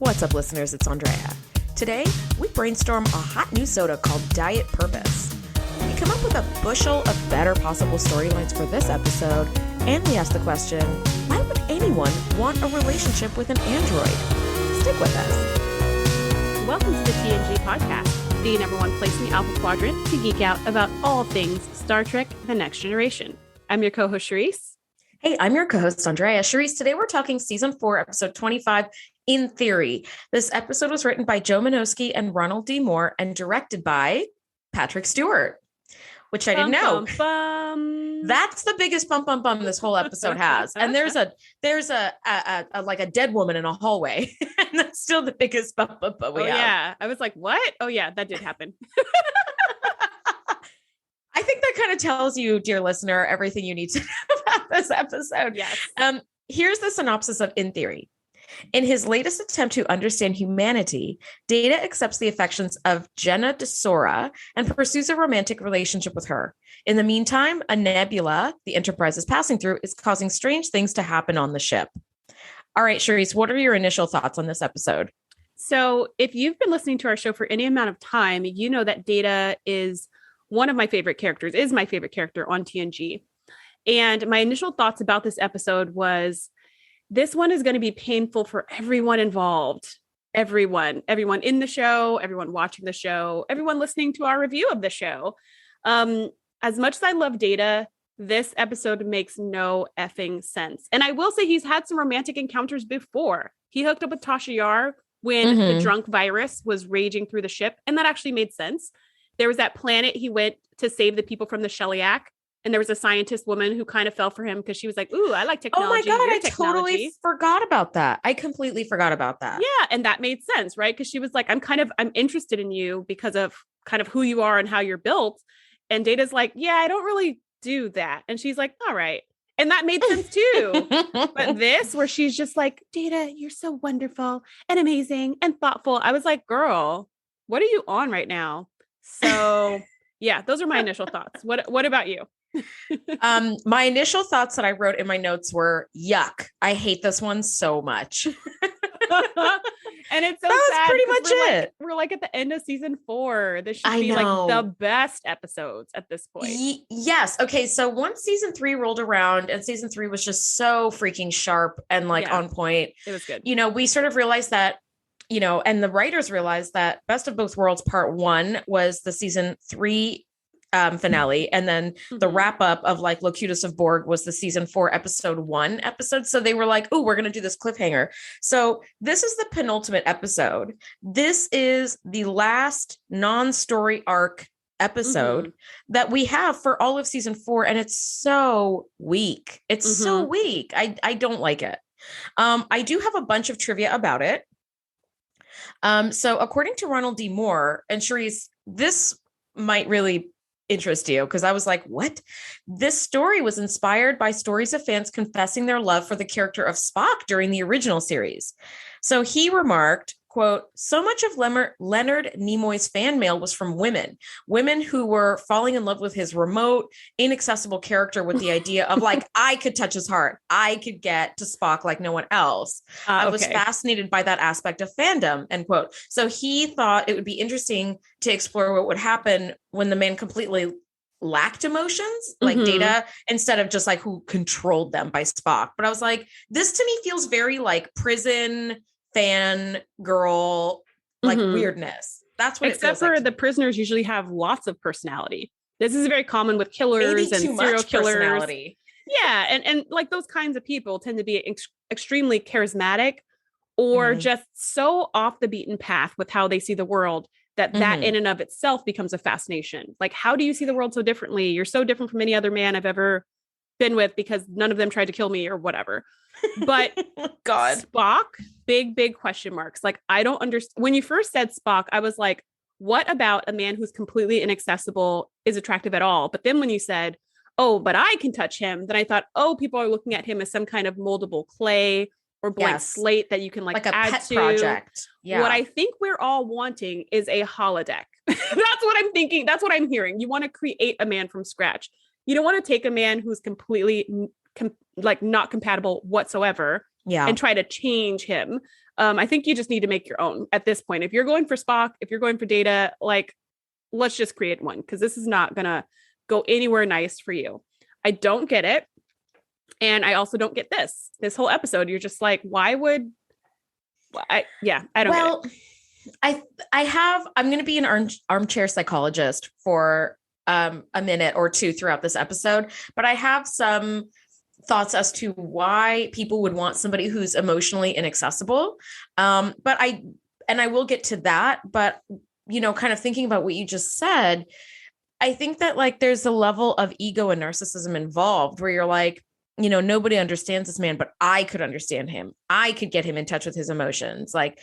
What's up, listeners? It's Andrea. Today, we brainstorm a hot new soda called Diet Purpose. We come up with a bushel of better possible storylines for this episode, and we ask the question, why would anyone want a relationship with an android? Stick with us. Welcome to the TNG Podcast, the number one place in the Alpha Quadrant to geek out about all things Star Trek: The Next Generation. I'm your co-host, Shereese. Hey, I'm your co-host, Andrea. Shereese, today we're talking Season 4, Episode 25, In Theory. This episode was written by Joe Menosky and Ronald D. Moore and directed by Patrick Stewart, which I didn't know. That's the biggest bum bum bum this whole episode has. And there's a like a dead woman in a hallway. And that's still the biggest bum bum bum we have. Yeah. I was like, what? Oh yeah, that did happen. I think that kind of tells you, dear listener, everything you need to know about this episode. Yes. Here's the synopsis of In Theory. In his latest attempt to understand humanity, Data accepts the affections of Jenna DeSora and pursues a romantic relationship with her. In the meantime, a nebula the Enterprise is passing through is causing strange things to happen on the ship. All right, Shereese, what are your initial thoughts on this episode? So if you've been listening to our show for any amount of time, you know that Data is one of my favorite characters, is my favorite character on TNG. And my initial thoughts about this episode was, this one is going to be painful for everyone involved. Everyone in the show, everyone watching the show, everyone listening to our review of the show. As much as I love Data, this episode makes no effing sense. And I will say he's had some romantic encounters before. He hooked up with Tasha Yar when the drunk virus was raging through the ship. And that actually made sense. There was that planet he went to save the people from the Shellyak. And there was a scientist woman who kind of fell for him because she was like, ooh, I like technology. Oh my God, I totally forgot about that. I completely forgot about that. Yeah. And that made sense, right? Because she was like, I'm interested in you because of kind of who you are and how you're built. And Data's like, yeah, I don't really do that. And she's like, all right. And that made sense too. But this, where she's just like, Data, you're so wonderful and amazing and thoughtful. I was like, girl, what are you on right now? So yeah, those are my initial thoughts. What about you? My initial thoughts that I wrote in my notes were, yuck, I hate this one so much. And it's so that sad. was pretty much it. We're like at the end of season 4. This should be like the best episodes at this point. Yes. Okay. So once season 3 rolled around and season 3 was just so freaking sharp and on point. It was good. We sort of realized that, and the writers realized that Best of Both Worlds Part 1 was the season 3 finale. And then the wrap up of like Locutus of Borg was the season 4 episode 1 episode. So they were like, oh, we're going to do this cliffhanger. So this is the penultimate episode. This is the last non-story arc episode that we have for all of season 4. And it's so weak. It's so weak. I don't like it. I do have a bunch of trivia about it. So according to Ronald D. Moore, and Shereese, this might really interest you because I was like, what? This story was inspired by stories of fans confessing their love for the character of Spock during the original series. So he remarked, quote, so much of Leonard Nimoy's fan mail was from women who were falling in love with his remote, inaccessible character with the idea of like, I could touch his heart. I could get to Spock like no one else. I was fascinated by that aspect of fandom, end quote. So he thought it would be interesting to explore what would happen when the man completely lacked emotions, like Data, instead of just like who controlled them by Spock. But I was like, this to me feels very like prison fan girl, like weirdness. That's what Except it feels for like. the prisoners usually have lots of personality. This is very common with killers and serial killers. Yeah. And like those kinds of people tend to be extremely charismatic or just so off the beaten path with how they see the world that in and of itself becomes a fascination. Like, how do you see the world so differently? You're so different from any other man I've ever been with because none of them tried to kill me or whatever. But God, Spock, big question marks. Like, I don't understand. When you first said Spock, I was like, what about a man who's completely inaccessible is attractive at all? But then when you said, oh, but I can touch him, then I thought, oh, people are looking at him as some kind of moldable clay or blank slate that you can like a add pet to. project. Yeah. What I think we're all wanting is a holodeck. That's what I'm thinking. That's what I'm hearing. You want to create a man from scratch. You don't want to take a man who's completely not compatible whatsoever and try to change him. I think you just need to make your own at this point. If you're going for Spock, if you're going for Data, like, let's just create one, because this is not going to go anywhere nice for you. I don't get it. And I also don't get this whole episode. You're just like, why would I don't get it. I'm going to be an armchair psychologist for a minute or two throughout this episode, but I have some thoughts as to why people would want somebody who's emotionally inaccessible. But I will get to that, but kind of thinking about what you just said, I think that like there's a level of ego and narcissism involved where you're like, nobody understands this man, but I could understand him. I could get him in touch with his emotions. Like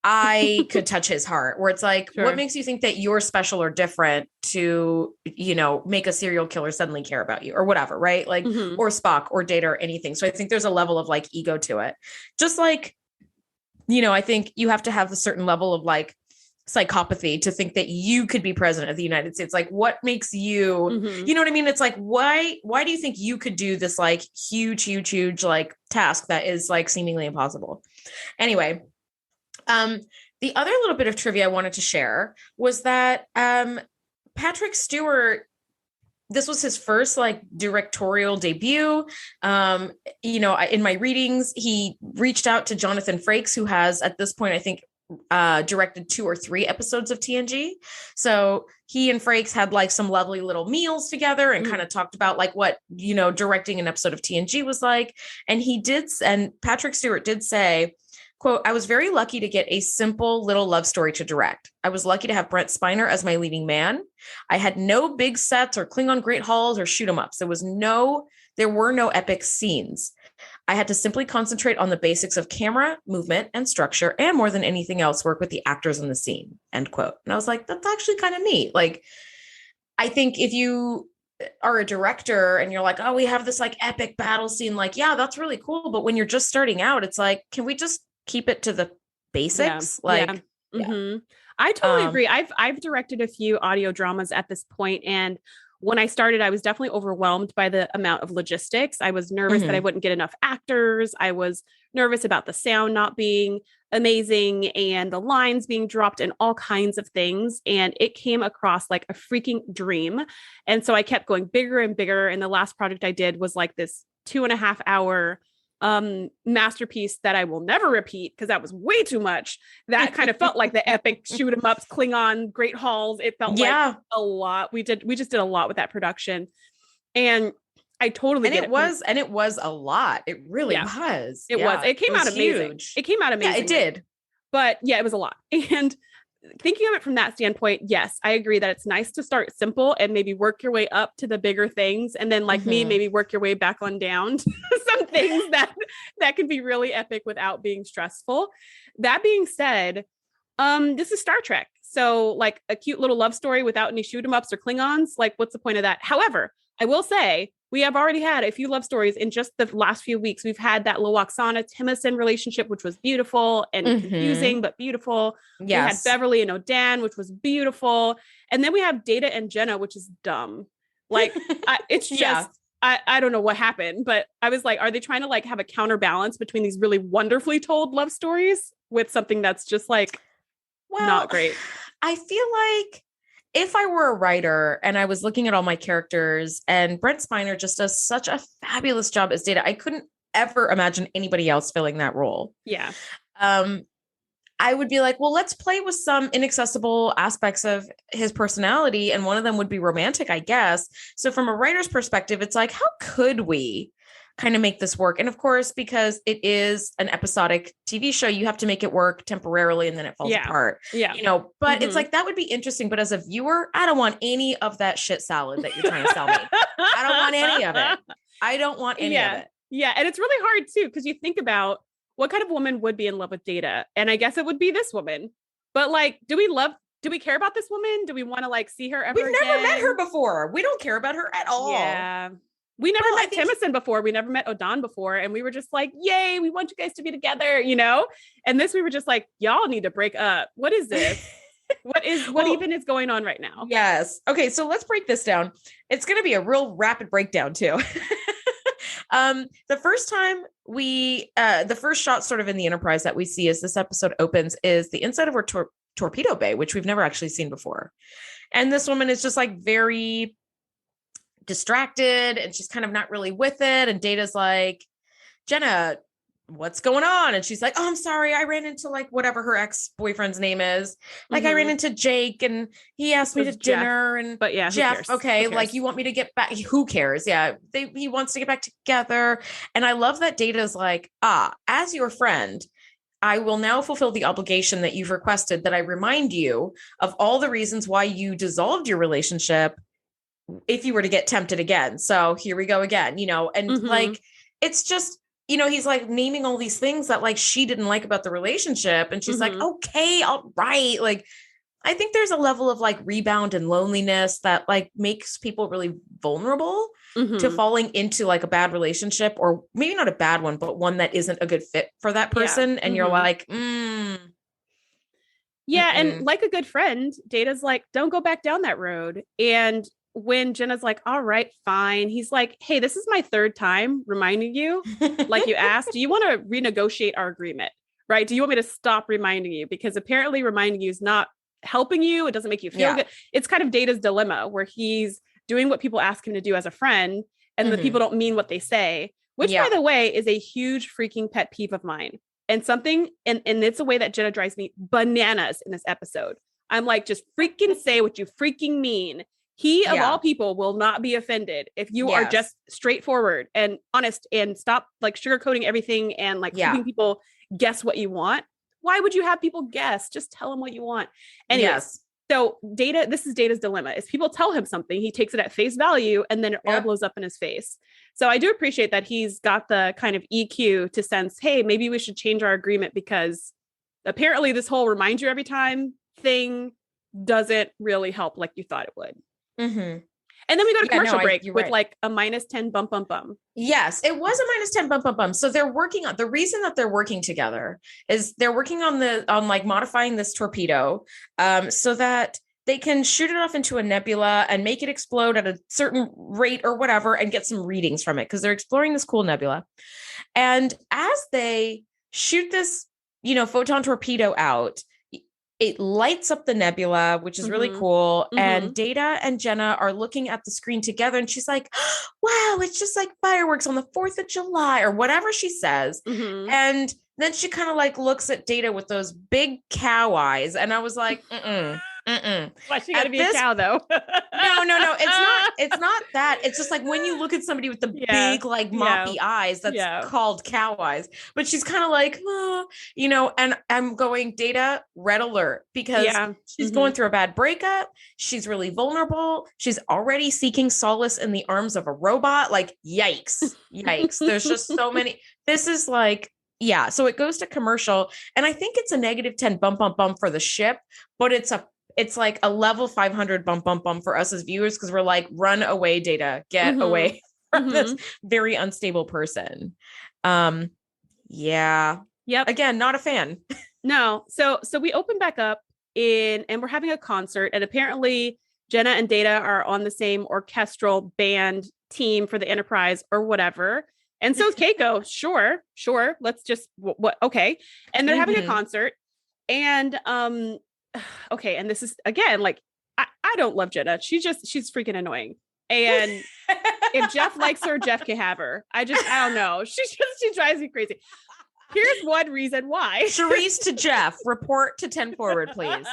I could touch his heart, where it's like, What makes you think that you're special or different to, make a serial killer suddenly care about you or whatever, right? Like, or Spock or Data or anything. So I think there's a level of like ego to it. Just like, I think you have to have a certain level of like psychopathy to think that you could be president of the United States. Like what makes you, you know what I mean? It's like, why do you think you could do this like huge, like task that is like seemingly impossible? Anyway, the other little bit of trivia I wanted to share was that, Patrick Stewart, this was his first like directorial debut. In my readings, he reached out to Jonathan Frakes, who has at this point, I think, directed 2 or 3 episodes of TNG. So he and Frakes had like some lovely little meals together and kind of talked about like what, directing an episode of TNG was like. And Patrick Stewart did say, quote, "I was very lucky to get a simple little love story to direct. I was lucky to have Brent Spiner as my leading man. I had no big sets or Klingon great halls or shoot 'em ups. There were no epic scenes. I had to simply concentrate on the basics of camera, movement, and structure, and more than anything else, work with the actors in the scene," end quote. And I was like, that's actually kind of neat. Like, I think if you are a director and you're like, oh, we have this like epic battle scene, like, yeah, that's really cool. But when you're just starting out, it's like, can we just keep it to the basics? I totally agree. I've directed a few audio dramas at this point, and when I started, I was definitely overwhelmed by the amount of logistics. I was nervous that I wouldn't get enough actors. I was nervous about the sound not being amazing and the lines being dropped and all kinds of things. And it came across like a freaking dream. And so I kept going bigger and bigger. And the last project I did was like this 2.5 hour masterpiece that I will never repeat because that was way too much. That kind of felt like the epic shoot 'em ups, Klingon great halls. It felt like a lot. We just did a lot with that production, and I totally get it. It was a lot. It really was. It was. It came out amazing. Huge. It came out amazing. Yeah, it did. But yeah, it was a lot. And thinking of it from that standpoint, yes, I agree that it's nice to start simple and maybe work your way up to the bigger things. And then like me, maybe work your way back on down to some things that can be really epic without being stressful. That being said, this is Star Trek. So like a cute little love story without any shoot 'em ups or Klingons, like what's the point of that? However, I will say we have already had a few love stories in just the last few weeks. We've had that Loaxana Timothy relationship, which was beautiful and confusing, but beautiful. Yes. We had Beverly and Odan, which was beautiful. And then we have Data and Jenna, which is dumb. Like it's just, I don't know what happened, but I was like, are they trying to like have a counterbalance between these really wonderfully told love stories with something that's just like, not great? I feel like if I were a writer and I was looking at all my characters and Brent Spiner just does such a fabulous job as Data, I couldn't ever imagine anybody else filling that role. Yeah. I would be like, well, let's play with some inaccessible aspects of his personality. And one of them would be romantic, I guess. So from a writer's perspective, it's like, how could we kind of make this work? And of course, because it is an episodic TV show, you have to make it work temporarily and then it falls apart. Yeah. But it's like, that would be interesting. But as a viewer, I don't want any of that shit salad that you're trying to sell me. I don't want any of it. I don't want any of it. Yeah. And it's really hard too, because you think about what kind of woman would be in love with Data? And I guess it would be this woman. But like, do we care about this woman? Do we want to like see her ever We've never met her before. We don't care about her at all. Yeah. We never met Timothy before. We never met Odan before. And we were just like, yay, we want you guys to be together, And this, we were just like, y'all need to break up. What is this? What even is going on right now? Yes. Okay. So let's break this down. It's going to be a real rapid breakdown too. The first time the first shot sort of in the Enterprise that we see as this episode opens is the inside of our torpedo bay, which we've never actually seen before. And this woman is just like very distracted and she's kind of not really with it. And Data's like, Jenna, what's going on? And she's like, oh, I'm sorry. I ran into like whatever her ex-boyfriend's name is. Like I ran into Jake and he asked me to dinner and but yeah, Jeff, okay. Like you want me to get back. Who cares? Yeah. He wants to get back together. And I love that Data's like, as your friend, I will now fulfill the obligation that you've requested that I remind you of all the reasons why you dissolved your relationship if you were to get tempted again. So here we go again, and like, it's just, he's like naming all these things that like she didn't like about the relationship. And she's like, okay, all right. Like, I think there's a level of like rebound and loneliness that like makes people really vulnerable to falling into like a bad relationship, or maybe not a bad one, but one that isn't a good fit for that person. And you're like, yeah. And like a good friend, Data's like, don't go back down that road. And when Jenna's like, all right, fine. He's like, hey, this is my third time reminding you, like you asked, do you want to renegotiate our agreement? Right? Do you want me to stop reminding you? Because apparently reminding you is not helping you. It doesn't make you feel good. It's kind of Data's dilemma where he's doing what people ask him to do as a friend. And the people don't mean what they say, which by the way, is a huge freaking pet peeve of mine. And something, and it's a way that Jenna drives me bananas in this episode. I'm like, just freaking say what you freaking mean. He, of all people, will not be offended if you are just straightforward and honest and stop like sugarcoating everything and like keeping people guess what you want. Why would you have people guess? Just tell them what you want. Anyways, so Data, this is Data's dilemma, is people tell him something, he takes it at face value, and then it all blows up in his face. So I do appreciate that he's got the kind of EQ to sense, hey, maybe we should change our agreement because apparently this whole remind you every time thing doesn't really help like you thought it would. And then we go to commercial break with like a -10 bump, bump, bump. Yes, it was a -10 bump, bump, bump. So they're working on, the reason that they're working together is they're working on like modifying this torpedo so that they can shoot it off into a nebula and make it explode at a certain rate or whatever and get some readings from it because they're exploring this cool nebula. And as they shoot this, photon torpedo out, it lights up the nebula, which is really cool. And Data and Jenna are looking at the screen together and she's like, wow, it's just like fireworks on the 4th of July or whatever she says. And then she kind of like looks at Data with those big cow eyes. And I was like, Why she gotta be a cow though? No. It's not that. It's just like when you look at somebody with the big, like moppy eyes, that's called cow eyes. But she's kind of like, and I'm going, Data, red alert, because she's going through a bad breakup. She's really vulnerable. She's already seeking solace in the arms of a robot. Like, yikes. There's just so many. This is like, so it goes to commercial. And I think it's a -10 bump, bump, bump for the ship, but it's like a level 500 bump, bump, bump for us as viewers. Cause we're like, run away, Data, get away from this very unstable person. Again, not a fan. No. So we open back up and we're having a concert, and apparently Jenna and Data are on the same orchestral band team for the Enterprise or whatever. And so is Keiko. Sure. Let's just, okay. And they're having a concert and, okay. And this is again, like, I don't love Jenna. She's freaking annoying. And if Jeff likes her, Jeff can have her. I don't know. She drives me crazy. Here's one reason why. Shereese to Jeff, report to 10 forward, please.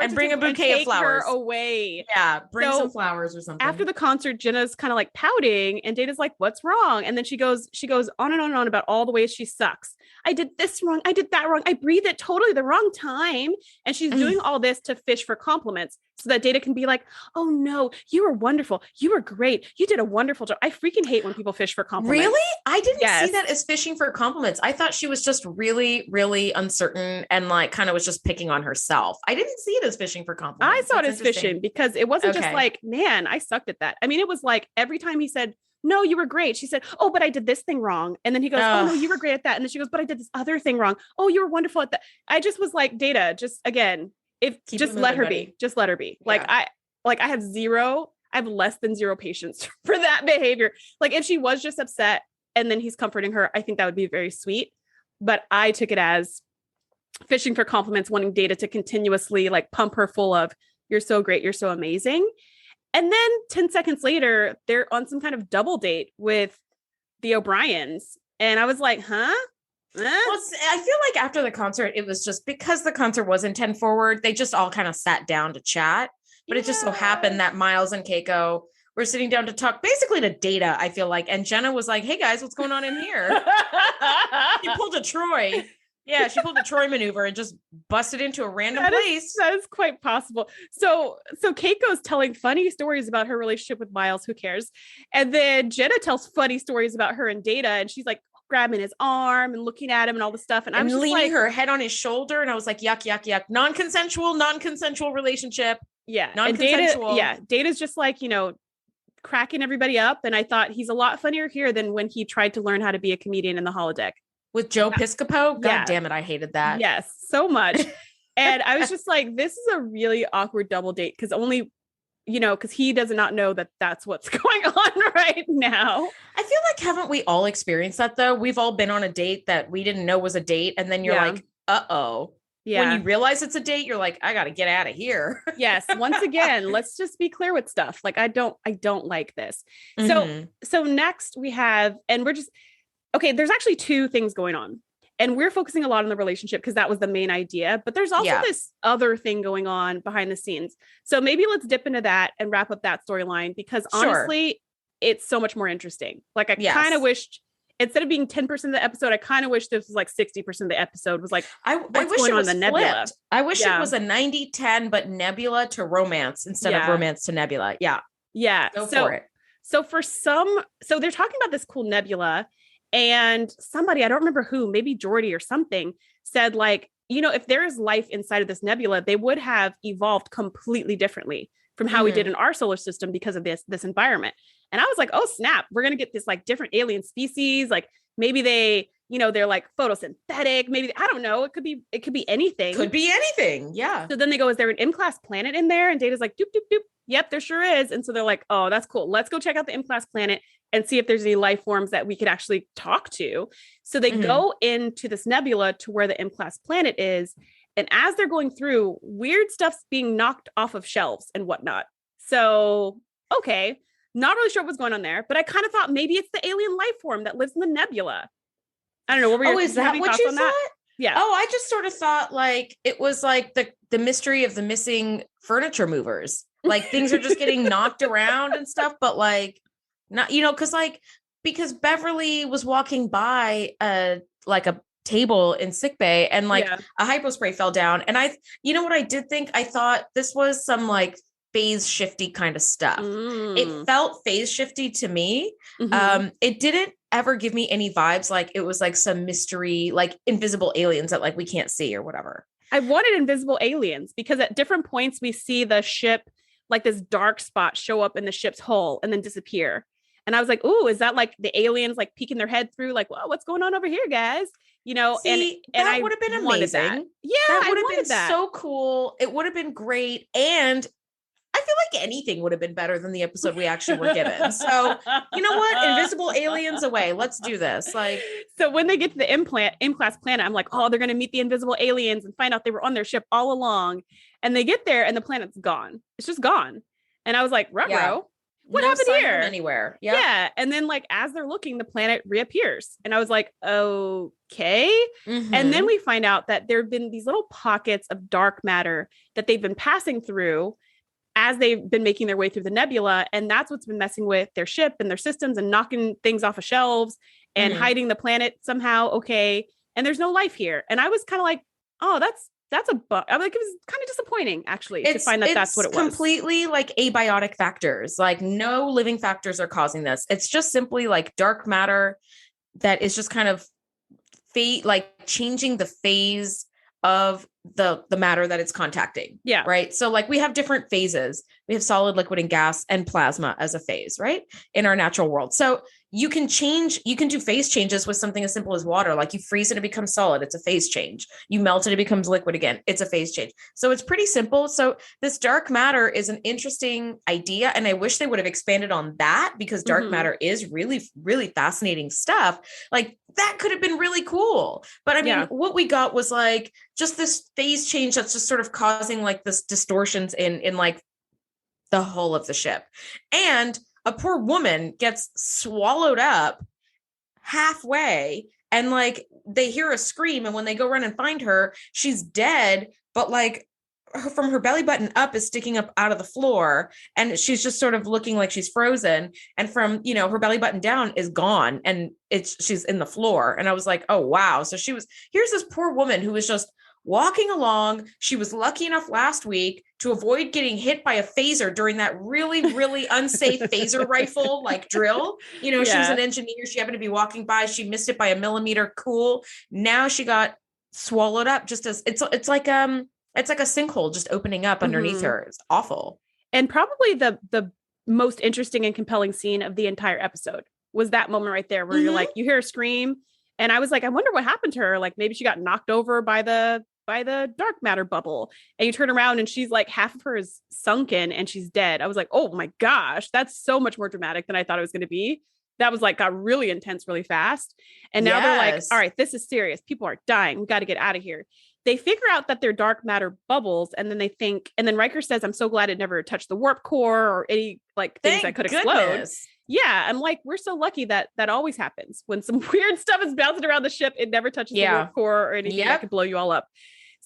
And bring a bouquet of flowers away. Yeah, bring some flowers or something. After the concert, Jenna's kind of like pouting, and Data's like, "What's wrong?" And then she goes on and on and on about all the ways she sucks. I did this wrong. I did that wrong. I breathed at totally the wrong time. And she's doing all this to fish for compliments so that Data can be like, "Oh no, you were wonderful. You were great. You did a wonderful job." I freaking hate when people fish for compliments. Really? I didn't see that as fishing for compliments. I thought she was just really, really uncertain and like kind of was just picking on herself. I didn't see it as fishing for compliments. I saw it as fishing because it wasn't just like, man, I sucked at that. I mean, it was like every time he said, "No, you were great," she said, "Oh, but I did this thing wrong." And then he goes, "Oh no, you were great at that." And then she goes, "But I did this other thing wrong." "Oh, you were wonderful at that." I just was like, Data, just again, just let her be. Just let her be. Like I have zero I have less than zero patience for that behavior. Like if she was just upset and then he's comforting her, I think that would be very sweet. But I took it as fishing for compliments, wanting Data to continuously like pump her full of, you're so great, you're so amazing. And then 10 seconds later, they're on some kind of double date with the O'Briens. And I was like, huh? Well, I feel like after the concert, it was just because the concert was in 10 forward, they just all kind of sat down to chat. But it just so happened that Miles and Keiko were sitting down to talk basically to Data, I feel like. And Jenna was like, hey guys, what's going on in here? She pulled a Troy. Yeah, she pulled a Troy maneuver and just busted into a random place. That is quite possible. So Keiko's telling funny stories about her relationship with Miles, who cares? And then Jenna tells funny stories about her and Data, and she's like grabbing his arm and looking at him and all this stuff. And I'm just leaning like, her head on his shoulder. And I was like, yuck, yuck, yuck. Non-consensual relationship. Yeah. Non-consensual. Data's just like, cracking everybody up. And I thought he's a lot funnier here than when he tried to learn how to be a comedian in the holodeck. With Joe Piscopo? God damn it, I hated that. Yes, so much. And I was just like, this is a really awkward double date because because he does not know that that's what's going on right now. I feel like, haven't we all experienced that though? We've all been on a date that we didn't know was a date. And then you're like, uh-oh. Yeah. When you realize it's a date, you're like, I got to get out of here. Yes. Once again, let's just be clear with stuff. Like, I don't like this. So next we have, and we're just, okay, there's actually two things going on. And we're focusing a lot on the relationship because that was the main idea. But there's also this other thing going on behind the scenes. So maybe let's dip into that and wrap up that storyline because honestly, it's so much more interesting. Like I kind of wished, instead of being 10% of the episode, I kind of wish this was like 60% of the episode was like, I wish it was the Nebula. I wish it was a 90-10, but Nebula to romance instead of romance to Nebula. Yeah. Yeah. Go for it. So so they're talking about this cool Nebula. And somebody, I don't remember who, maybe Jordy or something, said like, if there is life inside of this nebula, they would have evolved completely differently from how we did in our solar system because of this environment. And I was like, oh, snap, we're going to get this like different alien species. Like maybe they, they're like photosynthetic. Maybe, I don't know. It could be anything. Could be anything. Yeah. So then they go, is there an M-class planet in there? And Data's like, doop, doop, doop. Yep, there sure is. And so they're like, oh, that's cool. Let's go check out the M-class planet and see if there's any life forms that we could actually talk to. So they go into this nebula to where the M-class planet is. And as they're going through, weird stuff's being knocked off of shelves and whatnot. So, okay, not really sure what's going on there, but I kind of thought maybe it's the alien life form that lives in the nebula. I don't know. What were your, is that what you thought? Yeah. Oh, I just sort of thought like it was like the mystery of the missing furniture movers. Like things are just getting knocked around and stuff, but like not, because Beverly was walking by a table in sickbay and like a hypospray fell down. And what I did think, I thought this was some like phase shifty kind of stuff. It felt phase shifty to me. It didn't ever give me any vibes like it was like some mystery, like invisible aliens that like we can't see or whatever. I wanted invisible aliens because at different points we see the ship, like this dark spot show up in the ship's hull and then disappear. And I was like, ooh, is that like the aliens like peeking their head through like, well, what's going on over here, guys? See, and that would have been amazing. That. Yeah, that would have been so cool. It would have been great. And I feel like anything would have been better than the episode we actually were given. So, you know what? Invisible aliens away. Let's do this. Like, so when they get to the M-class planet, I'm like, oh, they're going to meet the invisible aliens and find out they were on their ship all along. And they get there and the planet's gone. It's just gone. And I was like, ruh-roh. What happened here? Anywhere. Yep. Yeah. And then like, as they're looking, the planet reappears. And I was like, okay. And then we find out that there've been these little pockets of dark matter that they've been passing through as they've been making their way through the nebula. And that's what's been messing with their ship and their systems and knocking things off of shelves and hiding the planet somehow. Okay. And there's no life here. And I was kind of like, oh, that's a bug. I'm like, it was kind of disappointing actually to find that that's what it was. Completely like abiotic factors, like no living factors are causing this. It's just simply like dark matter that is just kind of changing the phase of the matter that it's contacting. Yeah. Right. So like we have different phases. We have solid, liquid, and gas and plasma as a phase, right? In our natural world. So you can do phase changes with something as simple as water. Like you freeze it, it becomes solid. It's a phase change. You melt it, it becomes liquid again. It's a phase change. So it's pretty simple. So this dark matter is an interesting idea. And I wish they would have expanded on that, because dark matter is really, really fascinating stuff. Like that could have been really cool. But I mean, what we got was like just this phase change that's just sort of causing like this distortions in like the hull of the ship. And a poor woman gets swallowed up halfway, and like they hear a scream, and when they go run and find her, she's dead, but like from her belly button up is sticking up out of the floor, and she's just sort of looking like she's frozen, and from, you know, her belly button down is gone, and she's in the floor. And I was like, oh wow. So here's this poor woman who was just walking along. She was lucky enough last week to avoid getting hit by a phaser during that really, really unsafe phaser rifle like drill. You know, she was an engineer. She happened to be walking by. She missed it by a millimeter. Cool. Now she got swallowed up just as it's like a sinkhole just opening up underneath her. It's awful. And probably the most interesting and compelling scene of the entire episode was that moment right there where you're like, you hear a scream. And I was like, I wonder what happened to her. Like maybe she got knocked over by the dark matter bubble, and you turn around and she's like half of her is sunken and she's dead. I was like, oh my gosh, that's so much more dramatic than I thought it was going to be. That was like, got really intense really fast. And now they're like, all right, this is serious. People are dying. We got to get out of here. They figure out that they're dark matter bubbles. And then they think, and then Riker says, I'm so glad it never touched the warp core or any like things that could explode. Yeah. I'm like, we're so lucky that always happens when some weird stuff is bouncing around the ship. It never touches the warp core or anything that could blow you all up.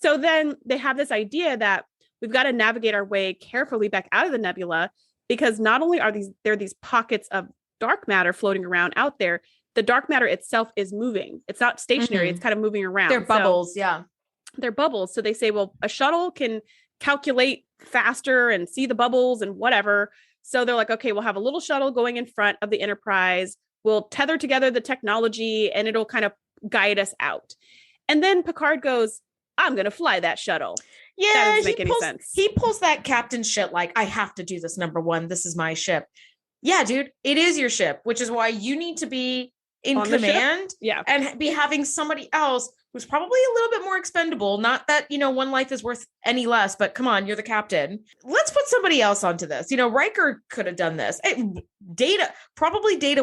So then they have this idea that we've got to navigate our way carefully back out of the nebula, because not only are there these pockets of dark matter floating around out there, the dark matter itself is moving. It's not stationary. It's kind of moving around. They're bubbles. They're bubbles. So they say, well, a shuttle can calculate faster and see the bubbles and whatever. So they're like, okay, we'll have a little shuttle going in front of the Enterprise. We'll tether together the technology and it'll kind of guide us out. And then Picard goes, I'm going to fly that shuttle. Yeah, that doesn't make any sense. He pulls that captain shit like, I have to do this, number one. This is my ship. Yeah, dude, it is your ship, which is why you need to be in command and be having somebody else who's probably a little bit more expendable. Not that, you know, one life is worth any less, but come on, you're the captain. Let's put somebody else onto this. You know, Riker could have done this. Data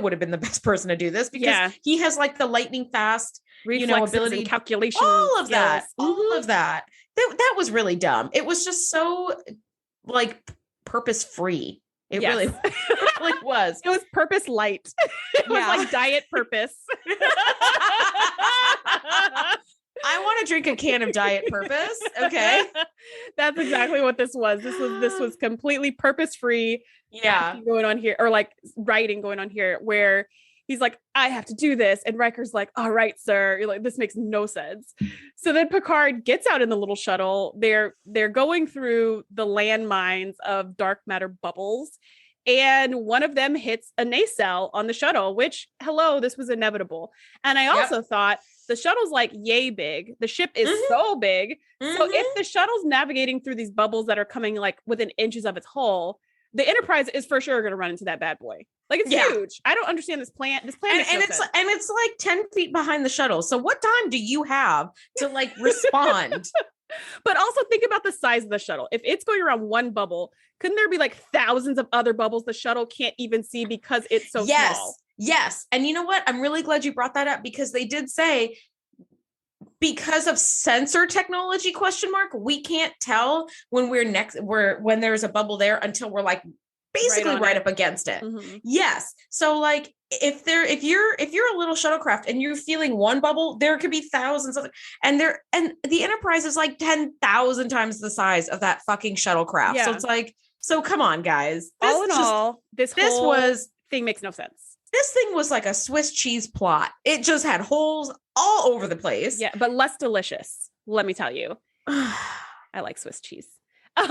would have been the best person to do this, because he has like the lightning fast, reflexes, ability and calculation, all of that. That was really dumb. It was just so like purpose free. It really was. It was purpose light. It was like diet purpose. I want to drink a can of diet purpose. Okay. That's exactly what this was. This was completely purpose free. Going on here, or like writing going on here, where he's like, I have to do this. And Riker's like, all right, sir. You're like, this makes no sense. So then Picard gets out in the little shuttle. They're going through the landmines of dark matter bubbles. And one of them hits a nacelle on the shuttle, which, hello, this was inevitable. And I also thought the shuttle's like yay big. The ship is so big. So if the shuttle's navigating through these bubbles that are coming like within inches of its hull, the Enterprise is for sure going to run into that bad boy. Like it's huge. I don't understand this plan. This plan and it's like 10 feet behind the shuttle. So what time do you have to like respond? But also think about the size of the shuttle. If it's going around one bubble, couldn't there be like thousands of other bubbles the shuttle can't even see because it's so small? Yes. And you know what? I'm really glad you brought that up, because they did say, because of sensor technology ? We can't tell when when there's a bubble there until we're like basically right up against it. Yes. So like if you're a little shuttlecraft and you're feeling one bubble, there could be thousands of, and the Enterprise is like 10,000 times the size of that fucking shuttlecraft. So it's like, so come on, guys. All in all, this whole thing makes no sense. This thing was like a Swiss cheese plot. It just had holes all over the place. Yeah, but less delicious. Let me tell you. I like Swiss cheese. So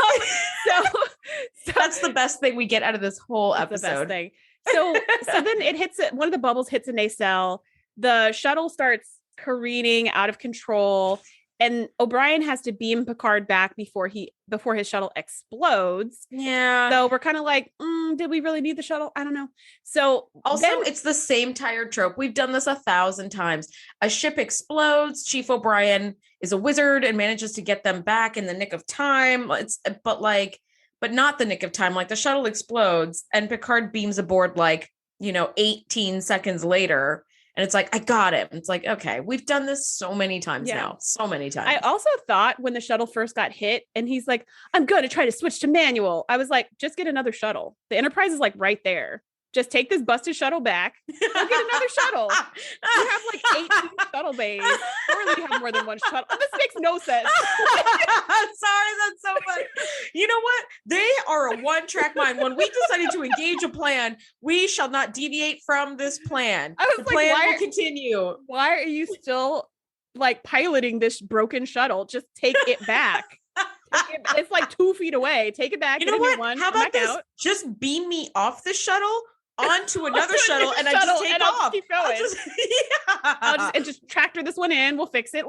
that's the best thing we get out of this whole episode. The best thing. So then it hits it. One of the bubbles hits a nacelle. The shuttle starts careening out of control. And O'Brien has to beam Picard back before his shuttle explodes. Yeah. So we're kind of like, did we really need the shuttle? I don't know. So also, it's the same tired trope. We've done this 1,000 times. A ship explodes. Chief O'Brien is a wizard and manages to get them back in the nick of time. But not the nick of time. Like the shuttle explodes and Picard beams aboard 18 seconds later. And it's like, I got him. It's like, okay, we've done this so many times now. So many times. I also thought when the shuttle first got hit and he's like, I'm going to try to switch to manual. I was like, just get another shuttle. The Enterprise is like right there. Just take this busted shuttle back. Go get another shuttle. You have 18 shuttle bays. Surely you have more than one shuttle. This makes no sense. Sorry, that's so funny. You know what? They are a one-track mind. When we decided to engage a plan, we shall not deviate from this plan. The plan will continue. Why are you still piloting this broken shuttle? Just take it back. It's 2 feet away. Take it back. You know what? How about this? Just beam me off the shuttle onto another shuttle and I just take off. I'll keep going. I'll just tractor this one in. We'll fix it.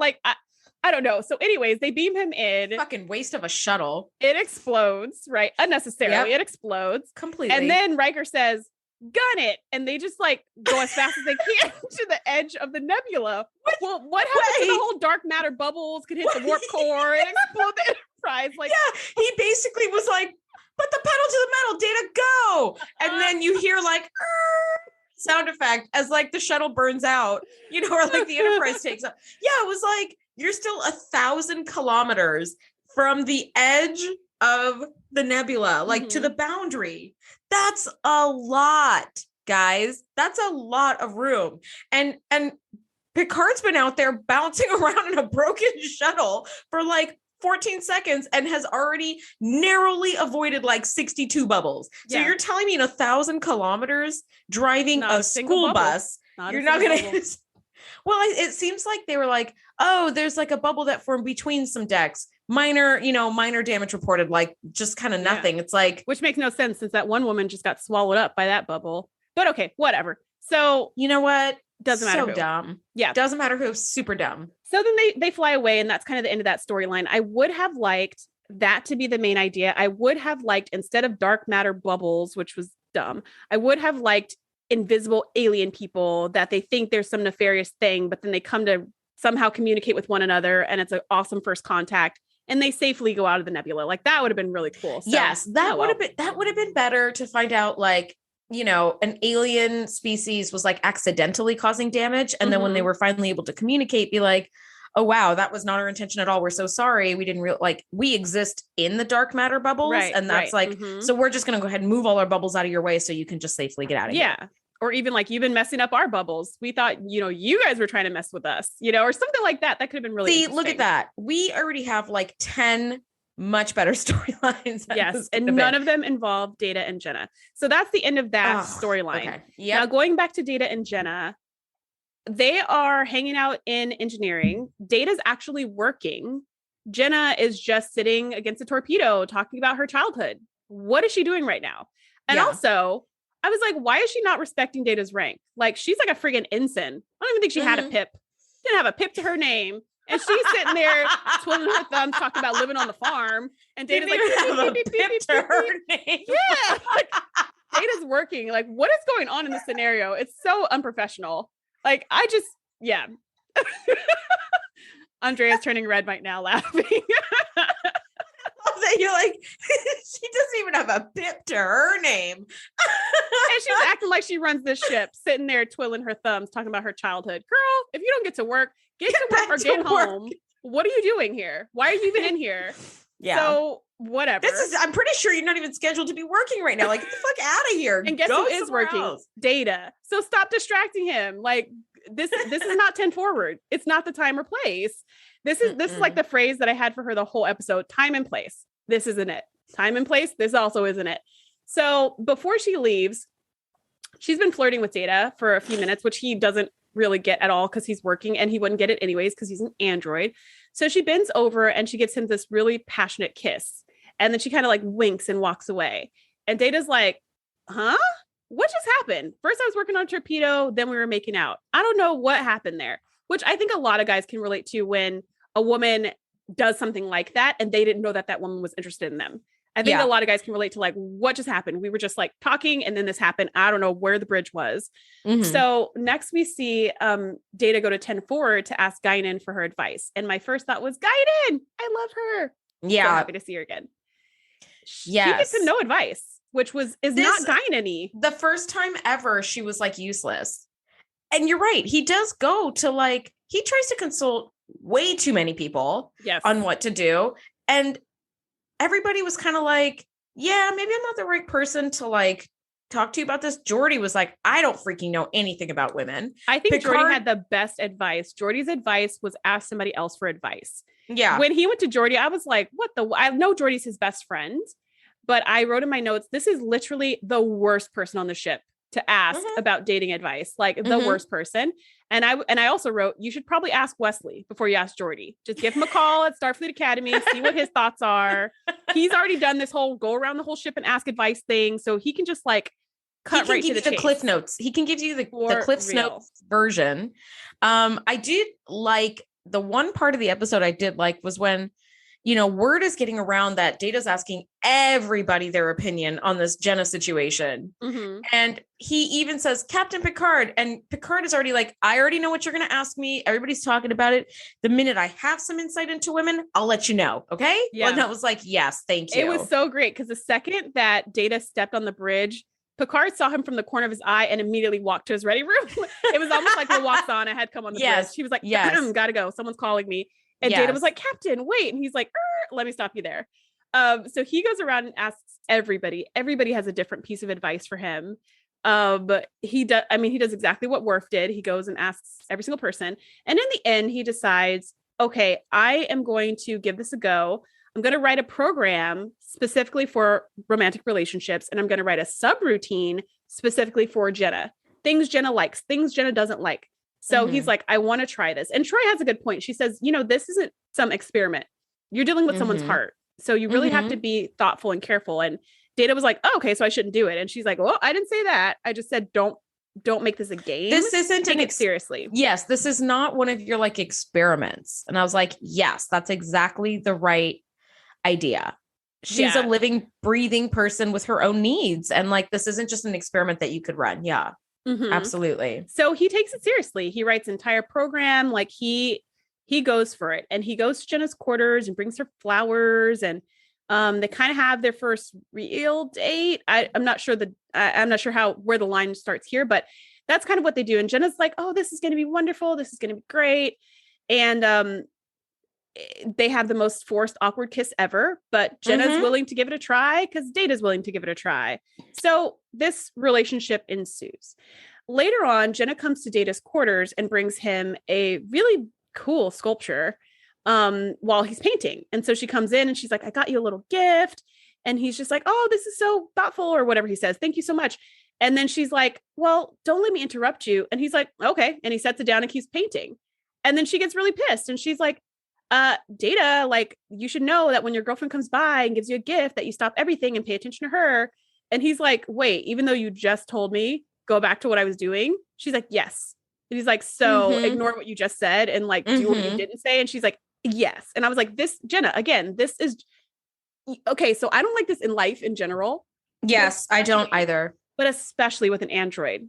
I don't know. So anyways, they beam him in. Fucking waste of a shuttle. It explodes, right? Unnecessarily. Yep. It explodes. Completely. And then Riker says, gun it. And they just go as fast as they can to the edge of the nebula. Well, what happens to the whole dark matter bubbles could hit the warp core and explode the Enterprise? He basically was like, put the pedal to the metal, Data, go. And then you hear sound effect as the shuttle burns out, or the Enterprise takes up. Yeah, it was you're still 1,000 kilometers from the edge of the nebula, to the boundary. That's a lot, guys. That's a lot of room. And Picard's been out there bouncing around in a broken shuttle for 14 seconds and has already narrowly avoided 62 bubbles. So you're telling me in 1,000 kilometers driving a school bus, you're not going to... Well, it seems like they were there's a bubble that formed between some decks. Minor damage reported, just kind of nothing. Yeah. It's which makes no sense since that one woman just got swallowed up by that bubble. But okay, whatever. So you know what? Doesn't matter. So dumb. Yeah. Doesn't matter who. Super dumb. So then they fly away, and that's kind of the end of that storyline. I would have liked that to be the main idea. I would have liked, instead of dark matter bubbles, which was dumb, I would have liked invisible alien people that they think there's some nefarious thing, but then they come to somehow communicate with one another, and it's an awesome first contact, and they safely go out of the nebula. That would have been really cool. So, yes, that would have been better to find out an alien species was accidentally causing damage. And then when they were finally able to communicate, be oh, wow, that was not our intention at all. We're so sorry. We didn't we exist in the dark matter bubbles. Right, and that's so we're just going to go ahead and move all our bubbles out of your way so you can just safely get out of here. Yeah. Or even you've been messing up our bubbles. We thought, you guys were trying to mess with us, or something like that. That could have been really look at that. We already have 10 much better storylines. Yes. And none of them involve Data and Jenna. So that's the end of that storyline. Okay. Yeah. Now going back to Data and Jenna, they are hanging out in engineering. Data's actually working. Jenna is just sitting against a torpedo talking about her childhood. What is she doing right now? And also, I was like, why is she not respecting Data's rank? She's a friggin' ensign. I don't even think she had a pip. Didn't have a pip to her name. And she's sitting there twiddling her thumbs talking about living on the farm. And Data's have a pip to her name. Yeah. Data's working. What is going on in this scenario? It's so unprofessional. Yeah. Andrea's turning red right now laughing. That you're she doesn't even have a pip to her name. And she's acting like she runs this ship, sitting there twiddling her thumbs, talking about her childhood. Girl, if you don't get to work, get to work or get home. What are you doing here? Why are you even in here? Yeah. So whatever. I'm pretty sure you're not even scheduled to be working right now. Get the fuck out of here. And guess who is working? Else. Data. So stop distracting him. This is not 10 forward. It's not the time or place. This is the phrase that I had for her the whole episode. Time and place. This isn't it. Time and place. This also isn't it. So before she leaves, she's been flirting with Data for a few minutes, which he doesn't really get at all because he's working, and he wouldn't get it anyways because he's an android. So she bends over and she gets him this really passionate kiss. And then she kind of winks and walks away. And Data's like, huh? What just happened? First I was working on a torpedo, then we were making out. I don't know what happened there, which I think a lot of guys can relate to when a woman does something like that and they didn't know that that woman was interested in them. I think a lot of guys can relate to like, what just happened? We were just like talking and then this happened. I don't know where the bridge was. So next we see Data go to 10-4 to ask Guinan for her advice. And my first thought was, Guinan, I love her. Yeah. So happy to see her again. Yes. She gets no advice, which is not Guinan-y. The first time ever she was like useless. And you're right. He does go to like, he tries to consult way too many people on what to do. And everybody was kind of like, yeah, maybe I'm not the right person to like talk to you about this. Jordy was like, I don't freaking know anything about women. I think Jordy had the best advice. Jordy's advice was ask somebody else for advice. Yeah. When he went to Jordy, I was like, I know Jordy's his best friend, but I wrote in my notes, this is literally the worst person on the ship to ask about dating advice, like the worst person. And I also wrote, you should probably ask Wesley before you ask Jordy. Just give him a call at Starfleet Academy, see what his thoughts are. He's already done this whole go around the whole ship and ask advice thing. So he can just like cut right to the chase. Cliff notes. He can give you the Cliff Notes version. I did like the one part of the episode I did like was when, you know, word is getting around that Data's asking everybody their opinion on this Jenna situation. And he even says, Captain Picard. And Picard is already like, I already know what you're going to ask me. Everybody's talking about it. The minute I have some insight into women, I'll let you know. Okay. Yeah. And that was like, yes, thank you. It was so great. Because the second that Data stepped on the bridge, Picard saw him from the corner of his eye and immediately walked to his ready room. It was almost like the Waxana had come on the bridge. He was like, gotta go. Someone's calling me. And Data was like, Captain, wait. And he's like, let me stop you there. So he goes around and asks everybody. Everybody has a different piece of advice for him. But he does exactly what Worf did. He goes and asks every single person. And in the end, he decides, okay, I am going to give this a go. I'm going to write a program specifically for romantic relationships. And I'm going to write a subroutine specifically for Jenna. Things Jenna likes, things Jenna doesn't like. So he's like, I want to try this. And Troy has a good point. She says, you know, this isn't some experiment. You're dealing with someone's heart. So you really have to be thoughtful and careful. And Data was like, oh, okay, so I shouldn't do it. And she's like, well, I didn't say that. I just said, don't make this a game. This isn't Take it seriously. Yes. This is not one of your like experiments. And I was like, yes, that's exactly the right idea. She's a living, breathing person with her own needs. And like, this isn't just an experiment that you could run. Yeah. Absolutely. So he takes it seriously. He writes an entire program. Like he goes for it, and he goes to Jenna's quarters and brings her flowers, and they kind of have their first real date. I'm not sure where the line starts here, but that's kind of what they do. And Jenna's like, oh, this is going to be wonderful. This is going to be great. And they have the most forced, awkward kiss ever, but Jenna's willing to give it a try because Data's willing to give it a try. So this relationship ensues. Later on, Jenna comes to Data's quarters and brings him a really cool sculpture while he's painting. And so she comes in and she's like, I got you a little gift. And he's just like, oh, this is so thoughtful, or whatever he says. Thank you so much. And then she's like, well, don't let me interrupt you. And he's like, okay. And he sets it down and keeps painting. And then she gets really pissed. And she's like, Data, like, you should know that when your girlfriend comes by and gives you a gift that you stop everything and pay attention to her. And he's like, wait, even though you just told me, go back to what I was doing. She's like, yes. And he's like, so ignore what you just said and like do what you didn't say. And she's like, yes. And I was like, this, Jenna, again, this is okay. So I don't like this in life in general. Yes, I don't either. But especially with an android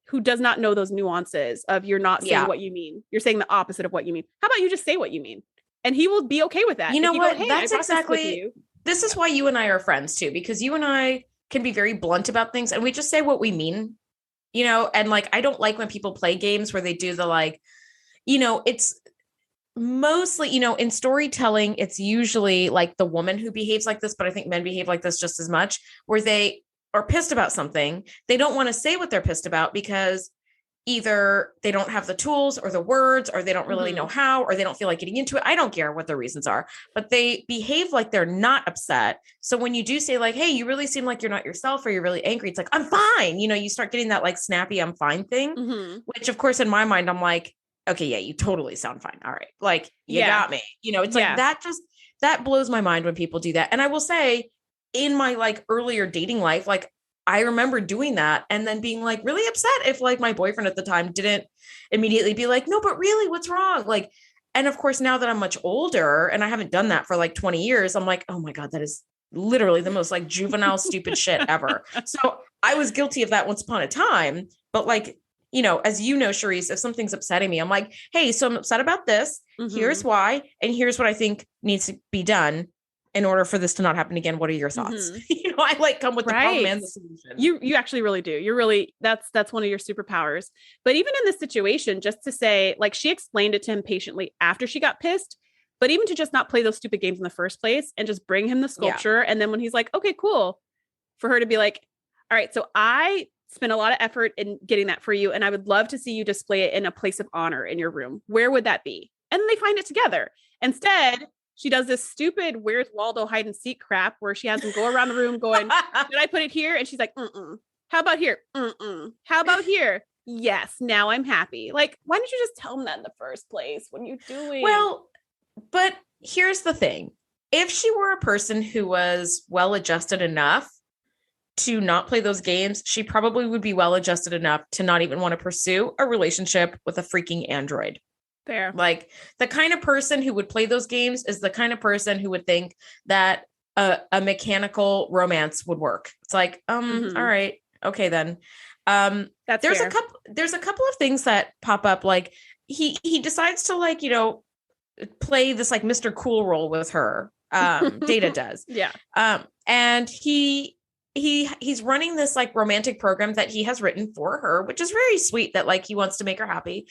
who does not know those nuances of you're not saying what you mean. You're saying the opposite of what you mean. How about you just say what you mean? And he will be okay with that. You know what? That's exactly, this is why you and I are friends too, because you and I can be very blunt about things and we just say what we mean, you know? And like, I don't like when people play games where they do the, like, you know, it's mostly, you know, in storytelling, it's usually like the woman who behaves like this, but I think men behave like this just as much, where they are pissed about something. They don't want to say what they're pissed about because either they don't have the tools or the words, or they don't really know how, or they don't feel like getting into it. I don't care what the reasons are, but they behave like they're not upset. So when you do say like, hey, you really seem like you're not yourself, or you're really angry, it's like, I'm fine. You know, you start getting that like snappy, I'm fine thing, which of course in my mind, I'm like, okay, yeah, you totally sound fine. All right. Like you got me, you know, it's like that blows my mind when people do that. And I will say in my like earlier dating life, like I remember doing that and then being like really upset if like my boyfriend at the time didn't immediately be like, no, but really what's wrong? Like, And of course, now that I'm much older and I haven't done that for like 20 years, I'm like, oh my God, that is literally the most like juvenile, stupid shit ever. So I was guilty of that once upon a time. But like, you know, as you know, Shereese, if something's upsetting me, I'm like, hey, so I'm upset about this. Here's why. And here's what I think needs to be done in order for this to not happen again. What are your thoughts? You know, I like come with the problem and the solution. You actually really do. You're really, that's one of your superpowers. But even in this situation, just to say, like, she explained it to him patiently after she got pissed, but even to just not play those stupid games in the first place and just bring him the sculpture. And then when he's like, okay, cool, for her to be like, all right, so I spent a lot of effort in getting that for you, and I would love to see you display it in a place of honor in your room. Where would that be? And then they find it together. Instead, she does this stupid Where's Waldo hide and seek crap where she has him go around the room going, did I put it here? And she's like, how about here? How about here? Yes, now I'm happy. Like, why didn't you just tell him that in the first place? What are you doing? Well, but here's the thing. If she were a person who was well-adjusted enough to not play those games, she probably would be well-adjusted enough to not even want to pursue a relationship with a freaking android. Fair. Like, the kind of person who would play those games is the kind of person who would think that a mechanical romance would work. It's like, all right, okay, then. There's fair. There's a couple of things that pop up. Like he decides to, like, you know, play this like Mr. Cool role with her. Data does. Yeah. And he's running this like romantic program that he has written for her, which is very sweet that like he wants to make her happy.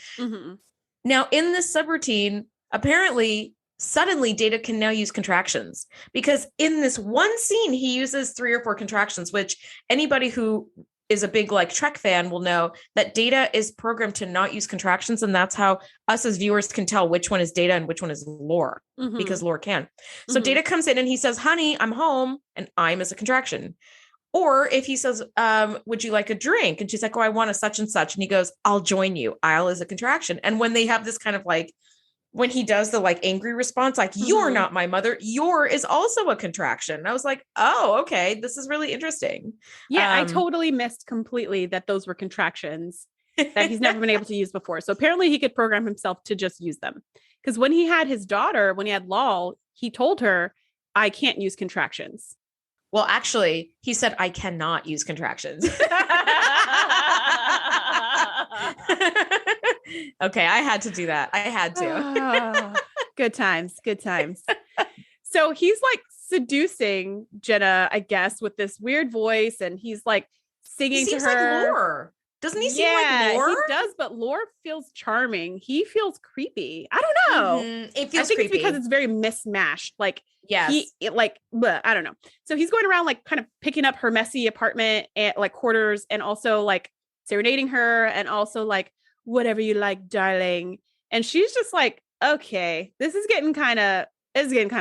Now in this subroutine, apparently suddenly Data can now use contractions, because in this one scene, he uses 3 or 4 contractions, which anybody who is a big like Trek fan will know that Data is programmed to not use contractions. And that's how us as viewers can tell which one is Data and which one is Lore, because Lore can. So Data comes in and he says, honey, I'm home, and I'm is a contraction. Or if he says, would you like a drink? And she's like, oh, I want a such and such. And he goes, I'll join you. I'll is a contraction. And when they have this kind of like, when he does the like angry response, like, you're not my mother, your is also a contraction. And I was like, oh, okay, this is really interesting. Yeah, I totally missed completely that those were contractions that he's never been able to use before. So apparently he could program himself to just use them. Because when he had his daughter, when he had Lol, he told her, I can't use contractions. Well, actually, he said, I cannot use contractions. Okay, I had to do that. I had to. Good times. Good times. So he's like seducing Jenna, I guess, with this weird voice, and he's like singing to her. Like Lore. Doesn't he seem like Lore? He does, but Lore feels charming. He feels creepy. I don't know. It feels I think creepy. It's because it's very mismatched. Like, yes. I don't know. So he's going around like kind of picking up her messy apartment and like quarters, and also like serenading her, and also like, whatever you like, darling. And she's just like, okay, this is getting kind of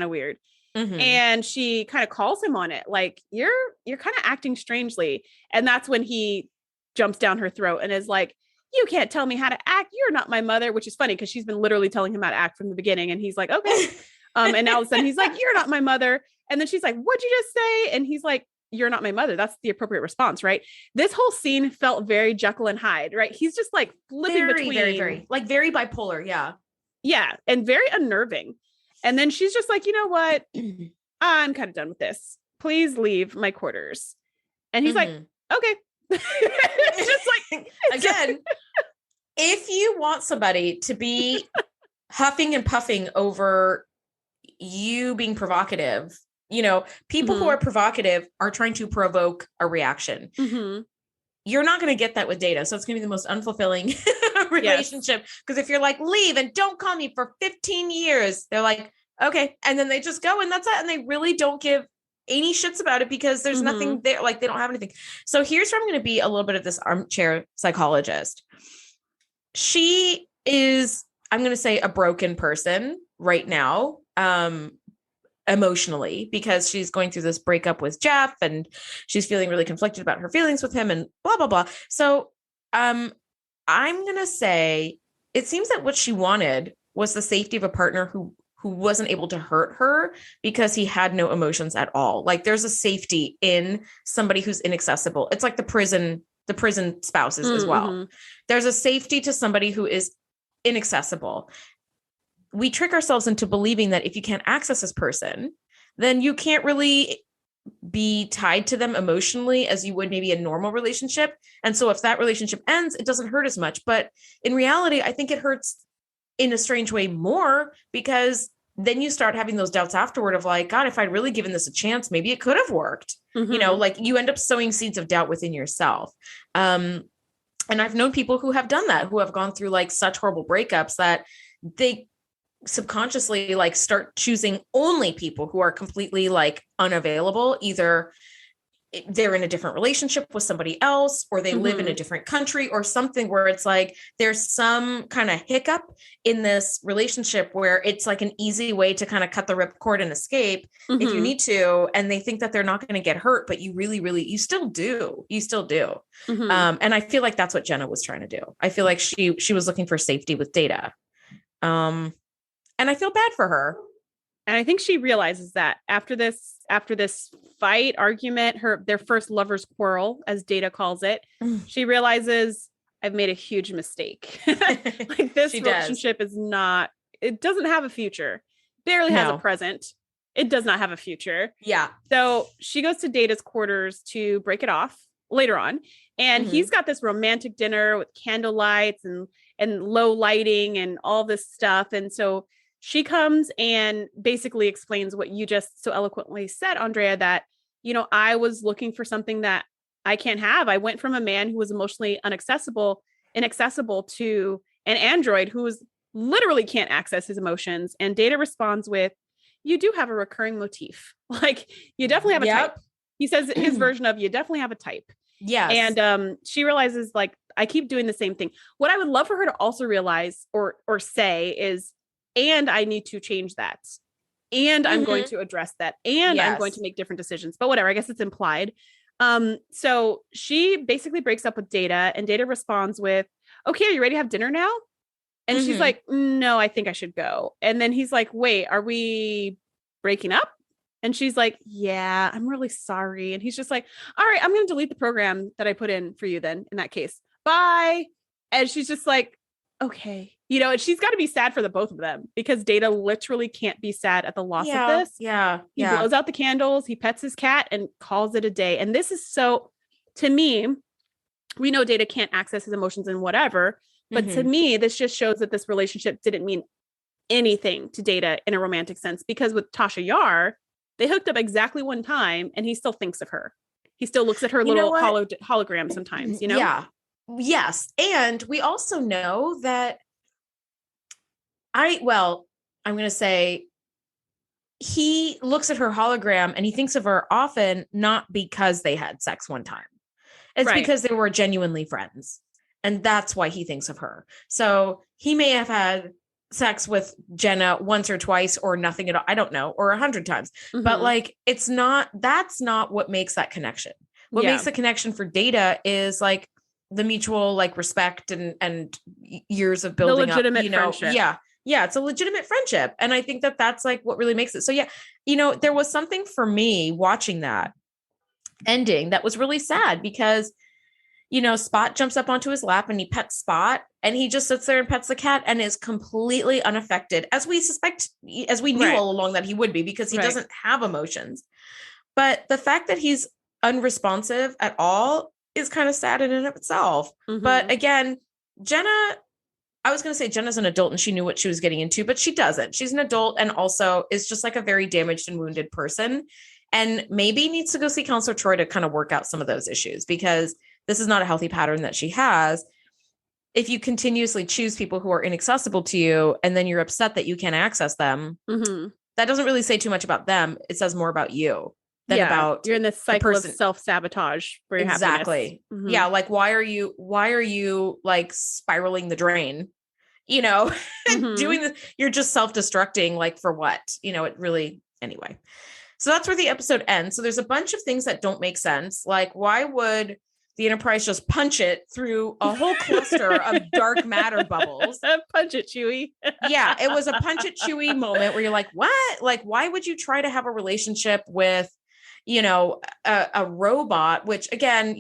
weird. And she kind of calls him on it. Like, you're kind of acting strangely. And that's when he jumps down her throat and is like, you can't tell me how to act. You're not my mother, which is funny because she's been literally telling him how to act from the beginning. And he's like, okay. And now all of a sudden he's like, you're not my mother. And then she's like, what'd you just say? And he's like, you're not my mother. That's the appropriate response, right? This whole scene felt very Jekyll and Hyde, right? He's just like flipping between. Very bipolar. Yeah. Yeah. And very unnerving. And then she's just like, you know what? I'm kind of done with this. Please leave my quarters. And he's like, okay. It's just like, again, if you want somebody to be huffing and puffing over you being provocative, you know, people who are provocative are trying to provoke a reaction. You're not going to get that with Data. So it's going to be the most unfulfilling relationship. Because if you're like, leave and don't call me for 15 years, they're like, okay. And then they just go, and that's it. And they really don't give any shits about it because there's nothing there. Like, they don't have anything. So here's where I'm going to be a little bit of this armchair psychologist. She is, I'm going to say, a broken person right now. Emotionally, because she's going through this breakup with Jeff, and she's feeling really conflicted about her feelings with him, and blah, blah, blah. So, I'm going to say it seems that what she wanted was the safety of a partner who wasn't able to hurt her because he had no emotions at all. Like, there's a safety in somebody who's inaccessible. It's like the prison spouses as well. There's a safety to somebody who is inaccessible. we trick ourselves into believing that if you can't access this person, then you can't really be tied to them emotionally as you would maybe a normal relationship. And so if that relationship ends, it doesn't hurt as much. But in reality, I think it hurts in a strange way more, because then you start having those doubts afterward of like, God, if I'd really given this a chance, maybe it could have worked. You know, like you end up sowing seeds of doubt within yourself. And I've known people who have done that, who have gone through like such horrible breakups that they subconsciously like start choosing only people who are completely like unavailable. Either they're in a different relationship with somebody else, or they live in a different country or something, where it's like there's some kind of hiccup in this relationship where it's like an easy way to kind of cut the ripcord and escape if you need to. And they think that they're not going to get hurt, but you you still do. And I feel like that's what Jenna was trying to do. I feel like she was looking for safety with Data. And I feel bad for her. And I think she realizes that after this fight, argument, their first lover's quarrel, as Data calls it, she realizes, I've made a huge mistake. Like this relationship it doesn't have a future. Barely has a present. It does not have a future. Yeah. So she goes to Data's quarters to break it off later on. And he's got this romantic dinner with candle lights and low lighting and all this stuff. And so she comes and basically explains what you just so eloquently said, Andrea, that, you know, I was looking for something that I can't have. I went from a man who was emotionally inaccessible to an android who literally can't access his emotions. And Data responds with, you do have a recurring motif. Like, you definitely have a type. He says his version of, you definitely have a type. Yes. And she realizes, like, I keep doing the same thing. What I would love for her to also realize or say is, and I need to change that. And I'm going to address that. And I'm going to make different decisions. But whatever, I guess it's implied. So she basically breaks up with Data, and Data responds with, okay, are you ready to have dinner now? And she's like, no, I think I should go. And then he's like, wait, are we breaking up? And she's like, yeah, I'm really sorry. And he's just like, all right, I'm going to delete the program that I put in for you then, in that case. Bye. And she's just like, okay. You know, and she's got to be sad for the both of them, because Data literally can't be sad at the loss of this. He blows out the candles, he pets his cat and calls it a day. And this is so, to me, we know Data can't access his emotions and whatever, but to me, this just shows that this relationship didn't mean anything to Data in a romantic sense, because with Tasha Yar, they hooked up exactly one time and he still thinks of her. He still looks at her little hologram sometimes, you know? Yeah. Yes. And we also know that I'm going to say he looks at her hologram and he thinks of her often, not because they had sex one time. It's because they were genuinely friends. And that's why he thinks of her. So he may have had sex with Jenna once or twice or nothing at all. I don't know, or 100 times, but like, that's not what makes that connection. What makes the connection for Data is like the mutual, like, respect and years of building the legitimate up, you know, friendship. Yeah, it's a legitimate friendship. And I think that that's like what really makes it. So yeah, you know, there was something for me watching that ending that was really sad, because, you know, Spot jumps up onto his lap and he pets Spot, and he just sits there and pets the cat and is completely unaffected, as we knew all along that he would be, because he doesn't have emotions. But the fact that he's unresponsive at all is kind of sad in and of itself. But again, I was going to say Jenna's an adult and she knew what she was getting into, but she doesn't. She's an adult and also is just like a very damaged and wounded person, and maybe needs to go see Counselor Troy to kind of work out some of those issues, because this is not a healthy pattern that she has. If you continuously choose people who are inaccessible to you and then you're upset that you can't access them, that doesn't really say too much about them. It says more about you than about you're in this cycle of self-sabotage for your happiness. Yeah. Like, why are you like spiraling the drain, you know, doing this? You're just self-destructing, like, for what, you know, it really, anyway. So that's where the episode ends. So there's a bunch of things that don't make sense. Like, why would the Enterprise just punch it through a whole cluster of dark matter bubbles? Punch it, Chewie. Yeah, it was a punch it, Chewie moment where you're like, what? Like, why would you try to have a relationship with, a robot, which again,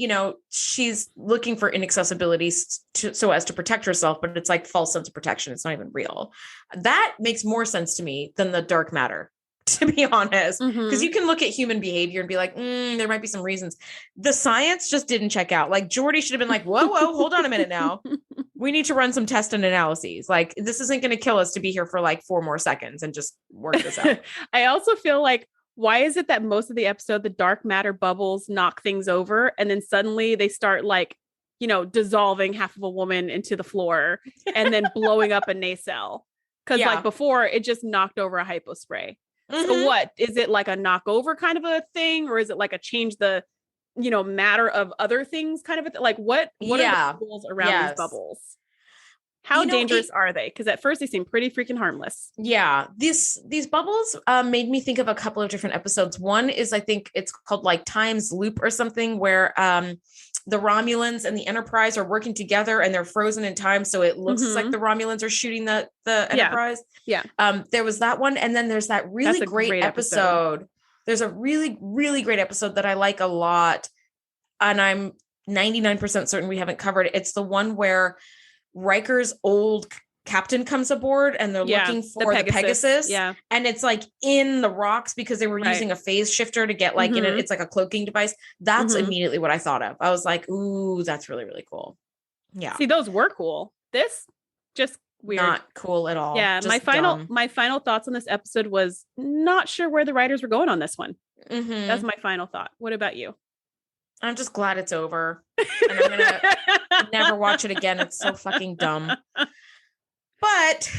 she's looking for inaccessibility so as to protect herself, but it's like false sense of protection. It's not even real. That makes more sense to me than the dark matter, to be honest, because you can look at human behavior and be like, there might be some reasons. The science just didn't check out. Like Geordi should have been like, whoa, hold on a minute now. We need to run some tests and analyses. Like this isn't going to kill us to be here for like 4 more seconds and just work this out. I also feel like, why is it that most of the episode, the dark matter bubbles knock things over and then suddenly they start like, dissolving half of a woman into the floor and then blowing up a nacelle? Because like before it just knocked over a hypo spray. So what is it, like a knockover kind of a thing, or is it like a change the matter of other things kind of a like what are the rules around these bubbles? How dangerous are they? Because at first they seem pretty freaking harmless. Yeah, these bubbles made me think of a couple of different episodes. One is, I think it's called like Time's Loop or something, where the Romulans and the Enterprise are working together and they're frozen in time. So it looks like the Romulans are shooting the Enterprise. Yeah. There was that one. And then there's that really great episode. There's a really, really great episode that I like a lot. And I'm 99% certain we haven't covered it. It's the one where Riker's old captain comes aboard and they're looking for the Pegasus. Yeah. And it's like in the rocks because they were using a phase shifter to get like in it. It's like a cloaking device. That's immediately what I thought of. I was like, ooh, that's really, really cool. Yeah. See, those were cool. This just weird. Not cool at all. Yeah. Just my final thoughts on this episode was not sure where the writers were going on this one. That's my final thought. What about you? I'm just glad it's over. And I'm going to never watch it again. It's so fucking dumb. But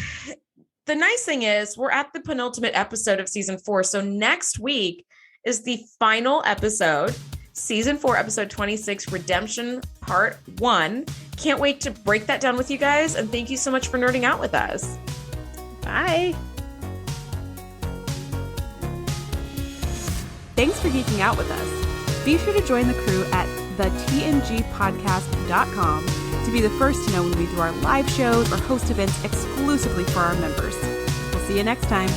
the nice thing is we're at the penultimate episode of season 4. So next week is the final episode, season 4, episode 26, Redemption Part 1. Can't wait to break that down with you guys. And thank you so much for nerding out with us. Bye. Thanks for geeking out with us. Be sure to join the crew at thetngpodcast.com to be the first to know when we do our live shows or host events exclusively for our members. We'll see you next time.